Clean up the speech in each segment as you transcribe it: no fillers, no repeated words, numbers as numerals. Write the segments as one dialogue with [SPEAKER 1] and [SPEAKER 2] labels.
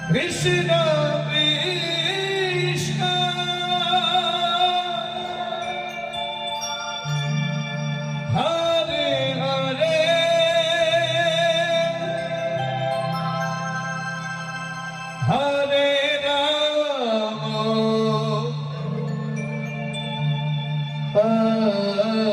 [SPEAKER 1] Krishna Krishna Hare Hare Hare Rama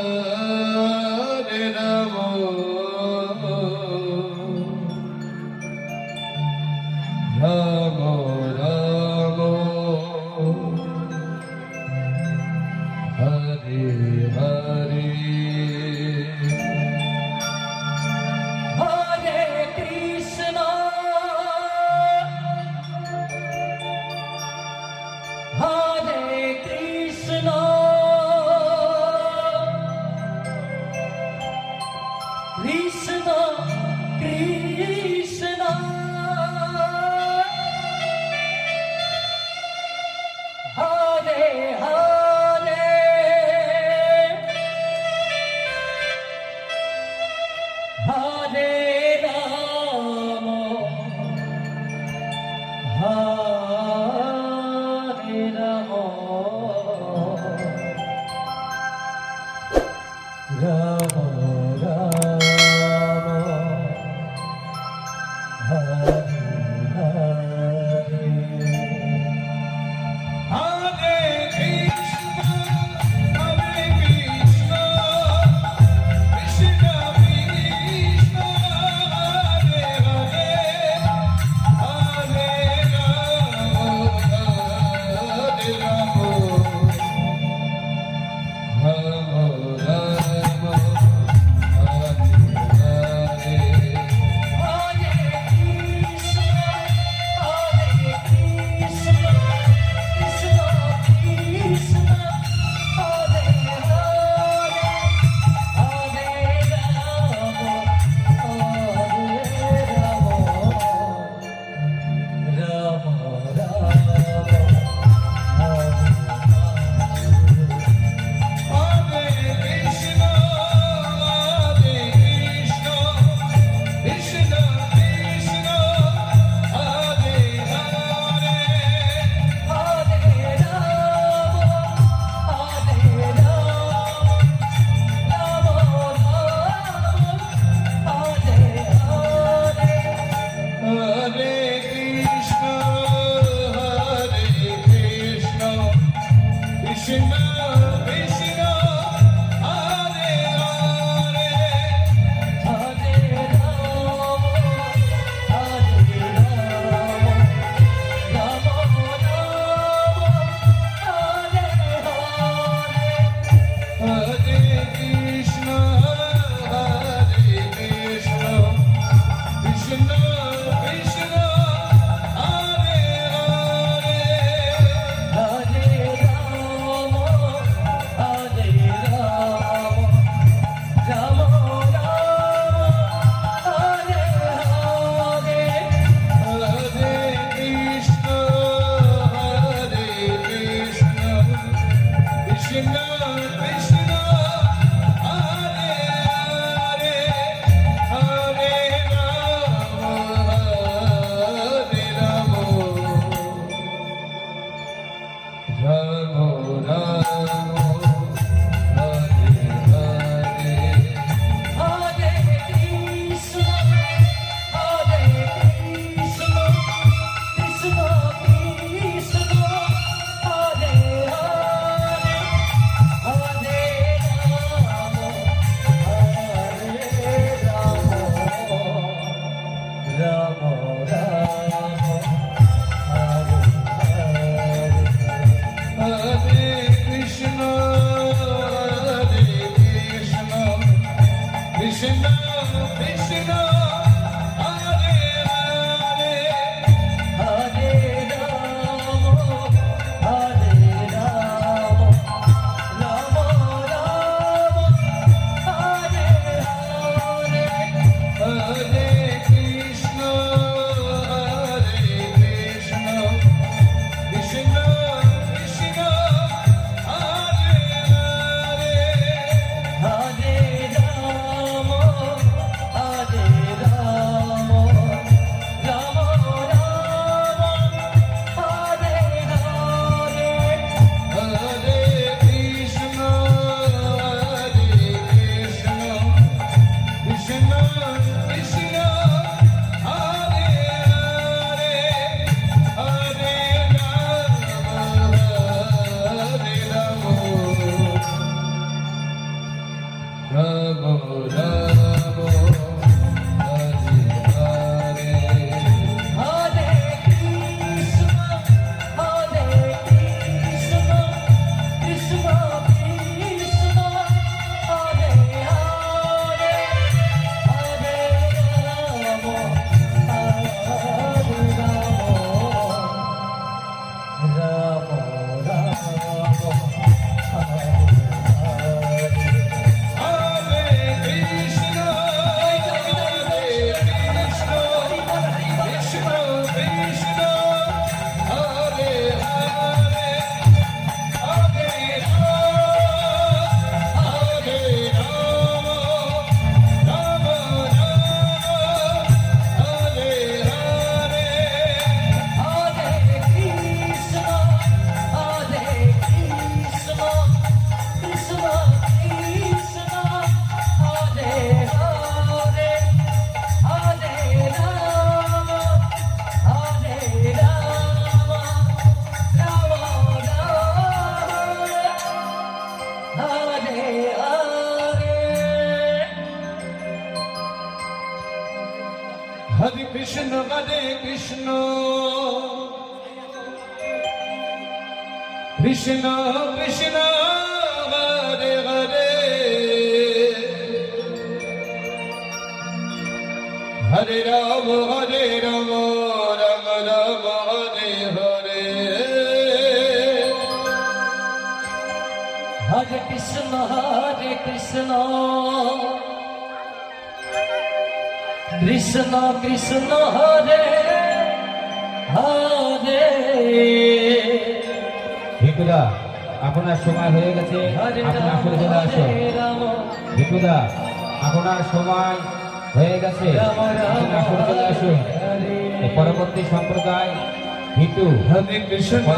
[SPEAKER 1] Hare Rama Rama Rama Hare Hare
[SPEAKER 2] Hare Krishna Hare Krishna Krishna Krishna Hare Hare Hare Rama Hare Rama Rama Rama Hare Hare
[SPEAKER 1] Hare Krishna Hare Krishna Krishna Krishna Hare Hare Hare Rama Krishna Krishna Hare Hare Hare Ram Ram Ram Hare Hare
[SPEAKER 2] Hare Krishna Krishna Krishna Hare Hare
[SPEAKER 3] ভিকুদা আপনার সময় হয়ে গেছে,
[SPEAKER 2] Hare
[SPEAKER 3] আপনি
[SPEAKER 2] Rama
[SPEAKER 3] আসলে চলে আসুন।
[SPEAKER 2] Hare Rama
[SPEAKER 3] ভিকুদা আপনার সময় হয়ে গেছে,
[SPEAKER 2] Rama
[SPEAKER 3] আপনি আসলে চলে আসুন।
[SPEAKER 2] Hare
[SPEAKER 3] এই পরবর্তী সম্প্রদায় ভিতু
[SPEAKER 1] হরে কৃষ্ণ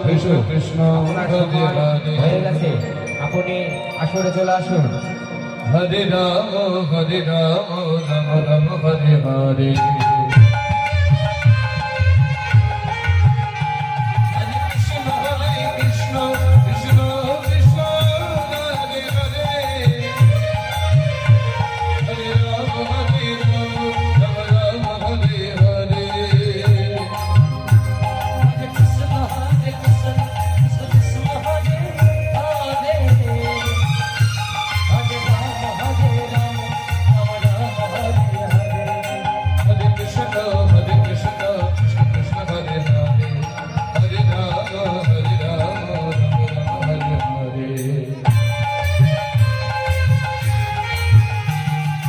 [SPEAKER 1] কৃষ্ণ কৃষ্ণ
[SPEAKER 3] আপনার
[SPEAKER 1] হরে
[SPEAKER 3] সময় হয়ে
[SPEAKER 1] হরে
[SPEAKER 3] গেছে, আপনি আসলে চলে আসুন।
[SPEAKER 1] হরে Ram Ram Ram Hare Hare Krishna Krishna Krishna Hare Hare Hare Ram Ram Ram Hare Hare
[SPEAKER 2] Hare Krishna Krishna Krishna Hare Hare Hare Rama Hare Rama Rama Rama Hare Hare
[SPEAKER 1] হরে Krishna Krishna Krishna Hare Hare Hare Ram Ram Ram Hare Hare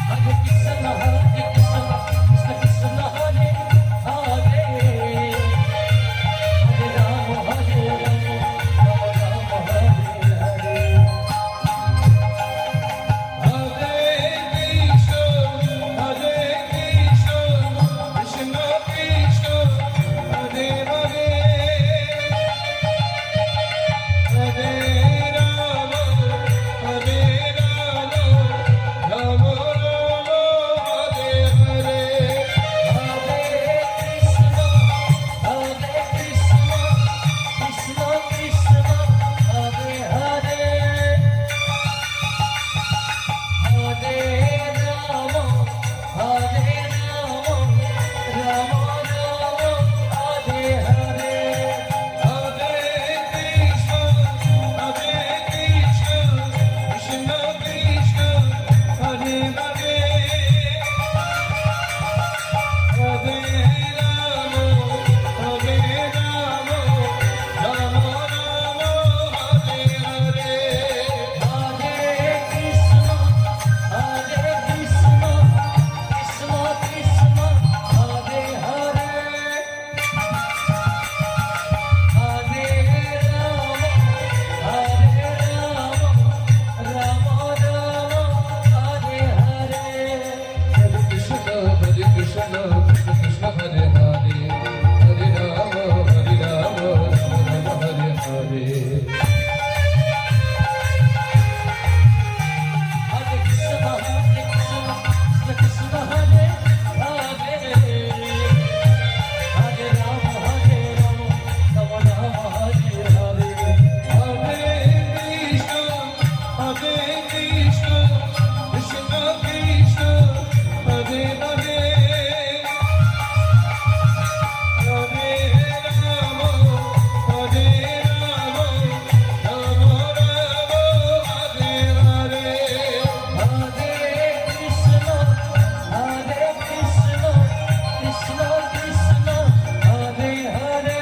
[SPEAKER 2] Hare Krishna Krishna Krishna Hare Hare Hare Rama Hare Rama Rama Rama Hare Hare
[SPEAKER 1] হরে Krishna Krishna Krishna Hare Hare Hare Ram Ram Ram Hare Hare
[SPEAKER 2] Hare Krishna Krishna Krishna Hare Hare Hare Rama Rama Rama Hare Hare
[SPEAKER 1] হরে Krishna Krishna Krishna Hare Hare Hare Ram Ram Ram Hare Hare
[SPEAKER 2] Hare Krishna Krishna Krishna Hare Hare Hare Rama Rama Rama Hare Hare
[SPEAKER 1] হরে Krishna Krishna Krishna Hare Hare Hare Ram Ram Ram Hare Hare
[SPEAKER 2] Hare Krishna Krishna Hare Hare Hare Rama Rama Rama Hare Hare
[SPEAKER 1] হরে Krishna Krishna Krishna Hare Hare Hare Ram Ram Ram Hare Hare
[SPEAKER 2] Hare Krishna Krishna Krishna Hare Hare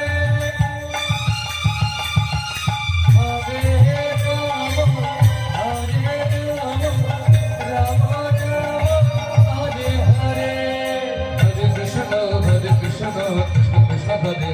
[SPEAKER 2] Hare Rama Rama Rama Hare Hare
[SPEAKER 1] হরে কৃষ্ণ কৃষ্ণ কৃষ্ণ হরে